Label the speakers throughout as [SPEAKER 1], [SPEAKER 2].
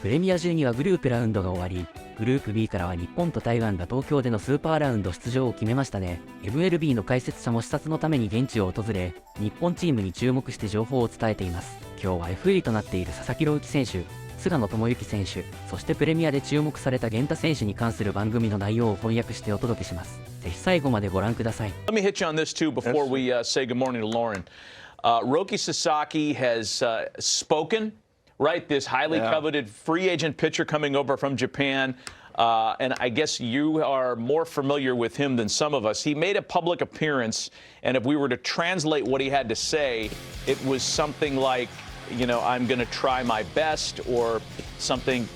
[SPEAKER 1] プレミア12はグループラウンドが終わり、グループ B からは日本と台湾が東京でのスーパーラウンド出場を決めましたね。MLB の解説者も視察のために現地を訪れ、日本チームに注目して情報を伝えています。今日は F 入りとなっている佐々木朗希選手、菅野智之選手、そしてプレミアで注目された源田選手に関する番組の内容を翻訳してお届けします。ぜひ最後までご覧ください。
[SPEAKER 2] Let me hit you on this too before we say good morning to Lauren. Roki Sasaki has spoken, right? This highly coveted free agent pitcher coming over from Japan. And I guess you are more familiar with him than some of us. He made a public appearance, and if we were to translate what he had to say, it was something like, I'm going to try my best, or something,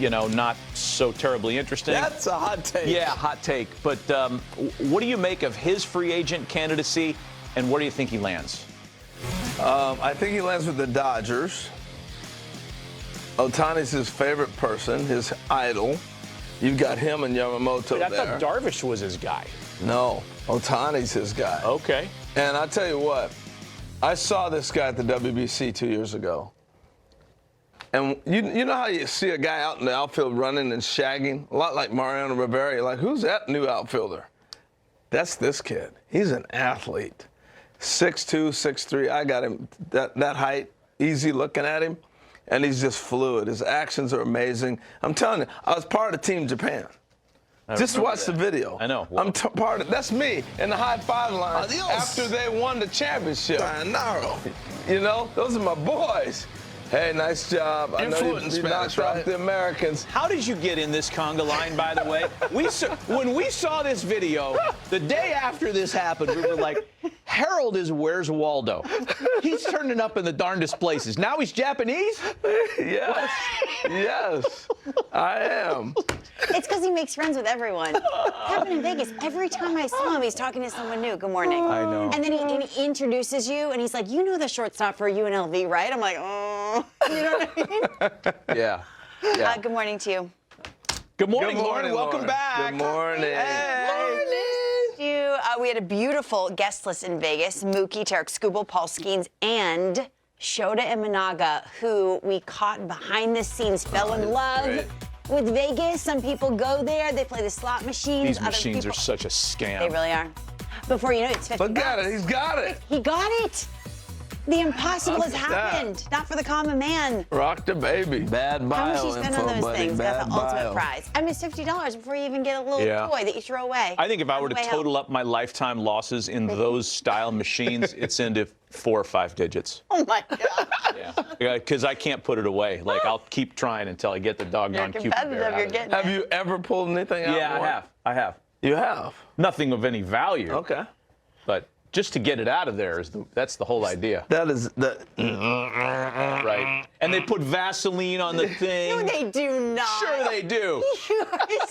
[SPEAKER 2] not so terribly interesting.
[SPEAKER 3] That's a hot take.
[SPEAKER 2] Yeah, hot take. But what do you make of his free agent candidacy, and where do you think he lands?
[SPEAKER 3] I think he lands with the Dodgers. Ohtani's his favorite person, his idol. You've got him and Yamamoto
[SPEAKER 2] Wait, I
[SPEAKER 3] there.
[SPEAKER 2] thought Darvish was his guy.
[SPEAKER 3] No, Ohtani's his guy.
[SPEAKER 2] Okay.
[SPEAKER 3] And I tell you what, I saw this guy at the WBC 2 years ago. And you know how you see a guy out in the outfield running and shagging? A lot like Mariano Rivera. You're like, who's that new outfielder? That's this kid. He's an athlete. 6'2", 6'3". I got him that height, easy looking at him. And he's just fluid. His actions are amazing. I'm telling you, I was part of Team Japan. Just watch the video.
[SPEAKER 2] I know.
[SPEAKER 3] I'm part of. That's me in the high five line after they won the championship. Those are my boys. Hey, nice job. I know you knocked off the Americans.
[SPEAKER 2] How did you get in this conga line, by the way? When we saw this video, the day after this happened, we were like, Harold is Where's Waldo? He's turning up in the darndest places. Now he's Japanese?
[SPEAKER 3] Yes. Yes, I am.
[SPEAKER 4] It's because he makes friends with everyone. Happened in Vegas. Every time I saw him, he's talking to someone new. Good morning.
[SPEAKER 3] I know.
[SPEAKER 4] And then he introduces you, and he's like, the shortstop for UNLV, right? I'm like, oh. You know what I mean?
[SPEAKER 3] Yeah.
[SPEAKER 4] Good morning to you.
[SPEAKER 2] Good morning,
[SPEAKER 3] Good morning,
[SPEAKER 2] Lauren. Welcome back.
[SPEAKER 3] Good morning.
[SPEAKER 2] Hey.
[SPEAKER 4] We had a beautiful guest list in Vegas. Mookie, Tarek Skubal, Paul Skeens, and Shota Imanaga, who we caught behind the scenes, fell in love with Vegas. Some people go there. They play the slot machines.
[SPEAKER 2] These machines are such a scam.
[SPEAKER 4] They really are. Before you know it, it's 50
[SPEAKER 3] Look at it. He's got it.
[SPEAKER 4] He got it. The impossible has happened. Not for the common man.
[SPEAKER 3] Rock the baby. Bad bio
[SPEAKER 4] How much you spend on those things? That's the ultimate prize. I mean, it's $50 before you even get a little toy that you throw away.
[SPEAKER 2] I think if I were to total up my lifetime losses in those style machines, it's into 4 or 5 digits.
[SPEAKER 4] Oh my God.
[SPEAKER 2] Yeah, because I can't put it away. Like, I'll keep trying until I get the doggone Cupid bear out of it.
[SPEAKER 3] Have you ever pulled anything out?
[SPEAKER 2] Yeah, I have.
[SPEAKER 3] You have?
[SPEAKER 2] Nothing of any value.
[SPEAKER 3] Okay.
[SPEAKER 2] But just to get it out of there that's the whole idea.
[SPEAKER 3] That is the
[SPEAKER 2] right. And they put Vaseline on the thing.
[SPEAKER 4] No, they do not.
[SPEAKER 2] Sure they do.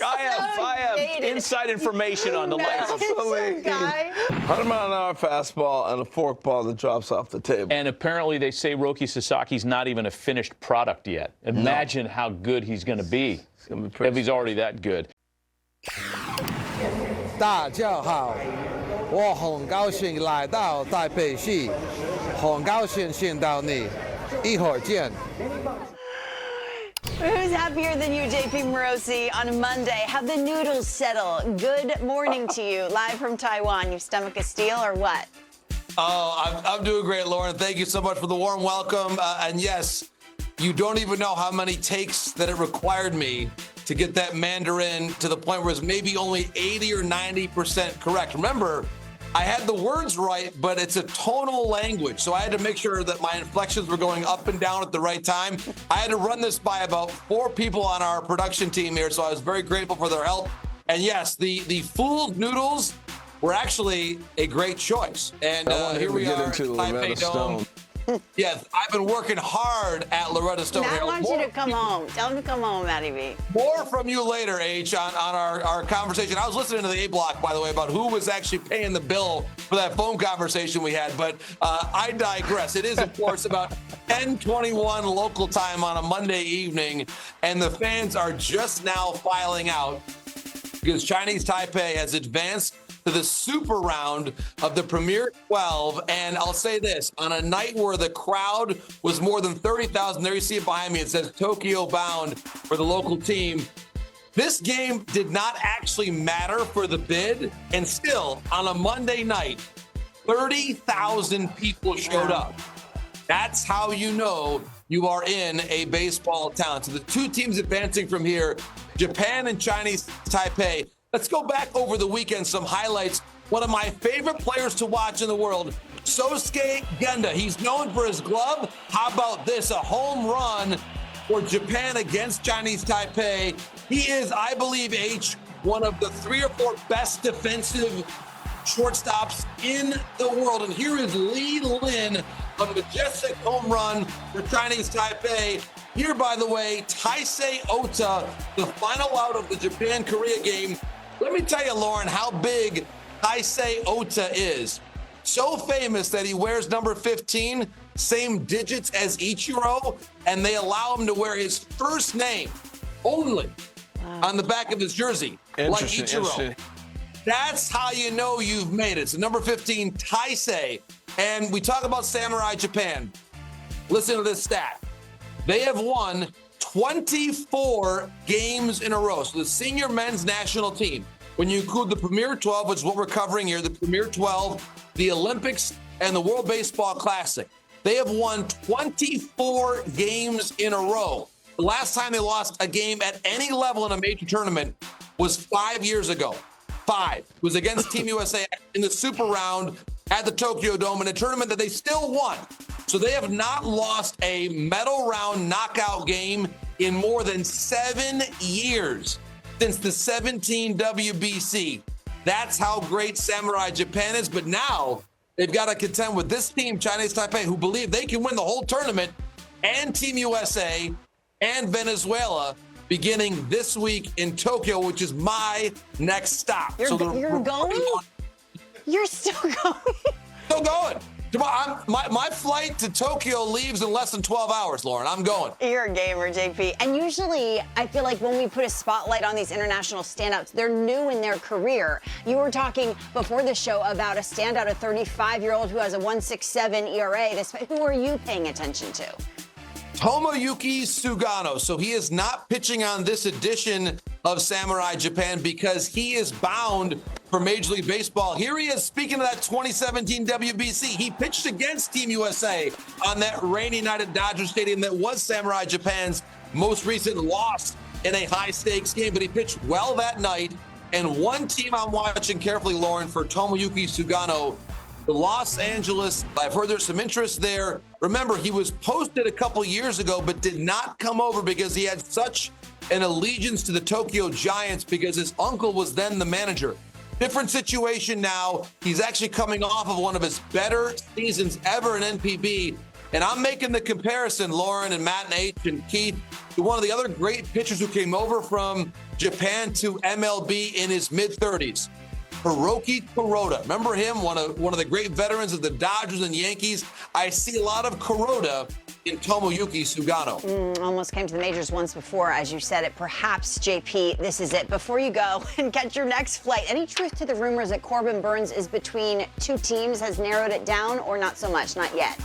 [SPEAKER 2] I have inside information on the license.
[SPEAKER 3] Absolutely. 100-mile-an-hour fastball and a forkball that drops off the table.
[SPEAKER 2] And apparently they say Roki Sasaki's not even a finished product yet. Imagine how good he's going to be if he's already that good.
[SPEAKER 5] 大家好，我很高兴来到台北市，很高兴见到你，一会儿见。
[SPEAKER 4] Who's happier than you, JP Morosi, on a Monday? How'd the noodles settle? Good morning to you, live from Taiwan. You stomach of steel or what?
[SPEAKER 5] Oh, I'm doing great, Lauren. Thank you so much for the warm welcome. And yes, you don't even know how many takes that it required me to get that Mandarin to the point where it's maybe only 80 or 90% correct. Remember, I had the words right, but it's a tonal language. So I had to make sure that my inflections were going up and down at the right time. I had to run this by about 4 people on our production team here, so I was very grateful for their help. And yes, the fooled noodles were actually a great choice. And here we are at Taipei Dome. Yes, I've been working hard at Loretta Stone.
[SPEAKER 4] I want you to come home. Tell him to come home, Matty B.
[SPEAKER 5] More from you later, H, on our conversation. I was listening to the A Block, by the way, about who was actually paying the bill for that phone conversation we had. But I digress. It is, of course, about 10:21 local time on a Monday evening, and the fans are just now filing out because Chinese Taipei has advanced to the super round of the Premier 12. And I'll say this, on a night where the crowd was more than 30,000, there you see it behind me, it says Tokyo bound for the local team. This game did not actually matter for the bid, and still, on a Monday night, 30,000 people showed up. That's how you know you are in a baseball town. So the two teams advancing from here, Japan and Chinese Taipei. Let's go back over the weekend, some highlights. One of my favorite players to watch in the world, Sosuke Genda. He's known for his glove. How about this? A home run for Japan against Chinese Taipei. He is, I believe, one of the 3 or 4 best defensive shortstops in the world. And here is Li Lin, a majestic home run for Chinese Taipei. Here, by the way, Taisei Ota, the final out of the Japan-Korea game. Let me tell you, Lauren, how big Taisei Ota is. So famous that he wears number 15, same digits as Ichiro, and they allow him to wear his first name only on the back of his jersey, like Ichiro. That's how you know you've made it. So number 15, Taisei. And we talk about Samurai Japan. Listen to this stat. They have won 24 games in a row. So the senior men's national team, when you include the Premier 12, which is what we're covering here, the Premier 12, the Olympics, and the World Baseball Classic, they have won 24 games in a row. The last time they lost a game at any level in a major tournament was 5 years ago. 5. It was against Team USA in the super round at the Tokyo Dome in a tournament that they still won. So they have not lost a medal round knockout game in more than 7 years since the 17 WBC. That's how great Samurai Japan is. But now they've got to contend with this team, Chinese Taipei, who believe they can win the whole tournament, and Team USA and Venezuela beginning this week in Tokyo, which is my next stop.
[SPEAKER 4] You're going? You're still going?
[SPEAKER 5] Still going. My flight to Tokyo leaves in less than 12 hours, Lauren. I'm going.
[SPEAKER 4] You're a gamer, JP. And usually, I feel like when we put a spotlight on these international standouts, they're new in their career. You were talking before the show about a standout, a 35-year-old who has a 1.67 ERA. Who are you paying attention to?
[SPEAKER 5] Tomoyuki Sugano. So he is not pitching on this edition of Samurai Japan because he is bound for Major League Baseball. Here he is, speaking of that 2017 WBC. He pitched against Team USA on that rainy night at Dodger Stadium that was Samurai Japan's most recent loss in a high-stakes game, but he pitched well that night. And one team I'm watching carefully, Lauren, for Tomoyuki Sugano, the Los Angeles. I've heard there's some interest there. Remember, he was posted a couple years ago, but did not come over because he had such an allegiance to the Tokyo Giants because his uncle was then the manager. Different situation now. He's actually coming off of one of his better seasons ever in NPB. And I'm making the comparison, Lauren and Matt and H and Keith, to one of the other great pitchers who came over from Japan to MLB in his mid-30s. Hiroki Kuroda. Remember him? One of the great veterans of the Dodgers and Yankees. I see a lot of Kuroda in Tomoyuki Sugano.
[SPEAKER 4] Almost came to the majors once before, as you said it. Perhaps, JP, this is it. Before you go and catch your next flight, any truth to the rumors that Corbin Burnes is between two teams, has narrowed it down, or not so much? Not yet.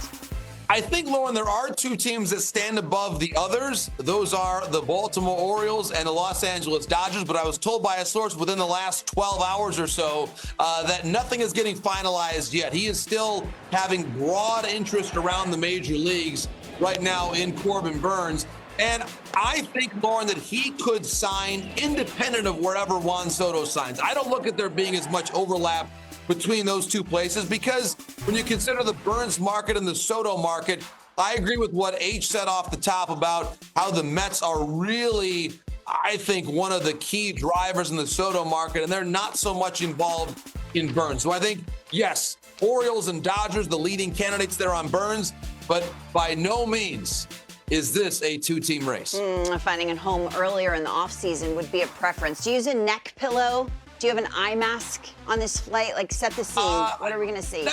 [SPEAKER 5] I think, Lauren, there are two teams that stand above the others. Those are the Baltimore Orioles and the Los Angeles Dodgers. But I was told by a source within the last 12 hours or so that nothing is getting finalized yet. He is still having broad interest around the major leagues right now in Corbin Burnes. And I think, Lauren, that he could sign independent of wherever Juan Soto signs. I don't look at there being as much overlap between those two places because when you consider the Burnes market and the Soto market, I agree with what H said off the top about how the Mets are really, I think, one of the key drivers in the Soto market, and they're not so much involved in Burnes. So I think, yes, Orioles and Dodgers, the leading candidates there on Burnes, but by no means is this a two-team race.
[SPEAKER 4] Finding a home earlier in the offseason would be a preference. Do you use a neck pillow? Do you have an eye mask on this flight? Like, set the scene. What are we going to see?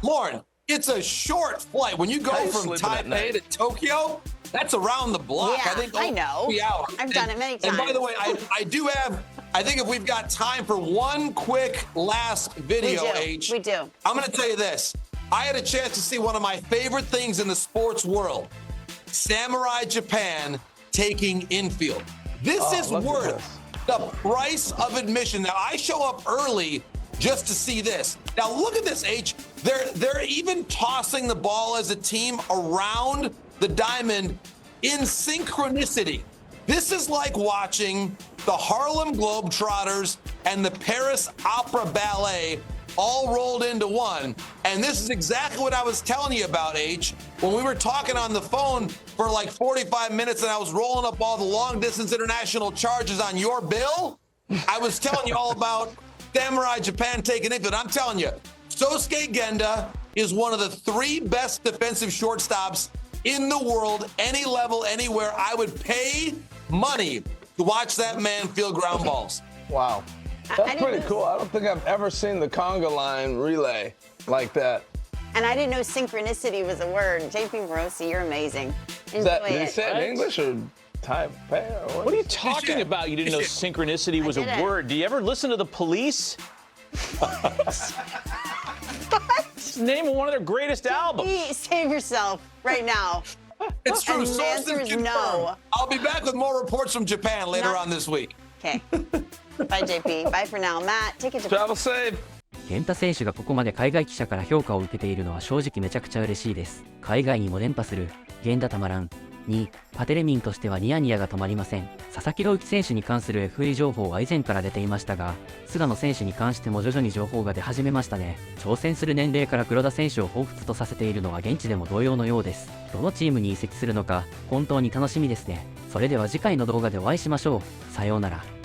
[SPEAKER 5] Lauren, it's a short flight. When you go from Taipei to Tokyo, that's around the block.
[SPEAKER 4] Yeah,
[SPEAKER 5] I think
[SPEAKER 4] I know.
[SPEAKER 5] I've
[SPEAKER 4] done it many times.
[SPEAKER 5] And by the way, I do have I think if we've got time for one quick last video,
[SPEAKER 4] We do.
[SPEAKER 5] I'm going to tell you this. I had a chance to see one of my favorite things in the sports world, Samurai Japan taking infield. This is worth the price of admission. Now, I show up early just to see this. Now, look at this, H. They're even tossing the ball as a team around the diamond in synchronicity. This is like watching the Harlem Globetrotters and the Paris Opera Ballet all rolled into one. And this is exactly what I was telling you about, H. When we were talking on the phone for like 45 minutes and I was rolling up all the long distance international charges on your bill, I was telling you all about Samurai Japan taking infield. I'm telling you, Sosuke Genda is one of the 3 best defensive shortstops in the world, any level, anywhere. I would pay money to watch that man field ground balls.
[SPEAKER 3] Wow. That's pretty cool. I don't think I've ever seen the conga line relay like that.
[SPEAKER 4] And I didn't know synchronicity was a word. JP Morosi, you're amazing.
[SPEAKER 3] Did he say it in English or Taipei? Or
[SPEAKER 2] What are you talking about? You didn't know synchronicity was a word. Do you ever listen to the Police? Just name one of their greatest albums.
[SPEAKER 4] Save yourself right now.
[SPEAKER 5] It's true.
[SPEAKER 4] And the
[SPEAKER 5] Sources
[SPEAKER 4] answer is
[SPEAKER 5] confirm.
[SPEAKER 4] no.
[SPEAKER 5] I'll be back with more reports from Japan later on this week.
[SPEAKER 4] Okay. Bye, JP. Bye for now. Matt, take it to
[SPEAKER 3] Travel safe.
[SPEAKER 1] 源田選手がここまで海外記者から評価を受けているのは正直めちゃくちゃ嬉しいです。海外にも連覇する源田たまらんにパテレミンとしてはニヤニヤが止まりません。佐々木朗希選手に関する FA 情報は以前から出ていましたが、菅野選手に関しても徐々に情報が出始めましたね。挑戦する年齢から黒田選手を彷彿とさせているのは現地でも同様のようです。どのチームに移籍するのか本当に楽しみですね。それでは次回の動画でお会いしましょう。さようなら。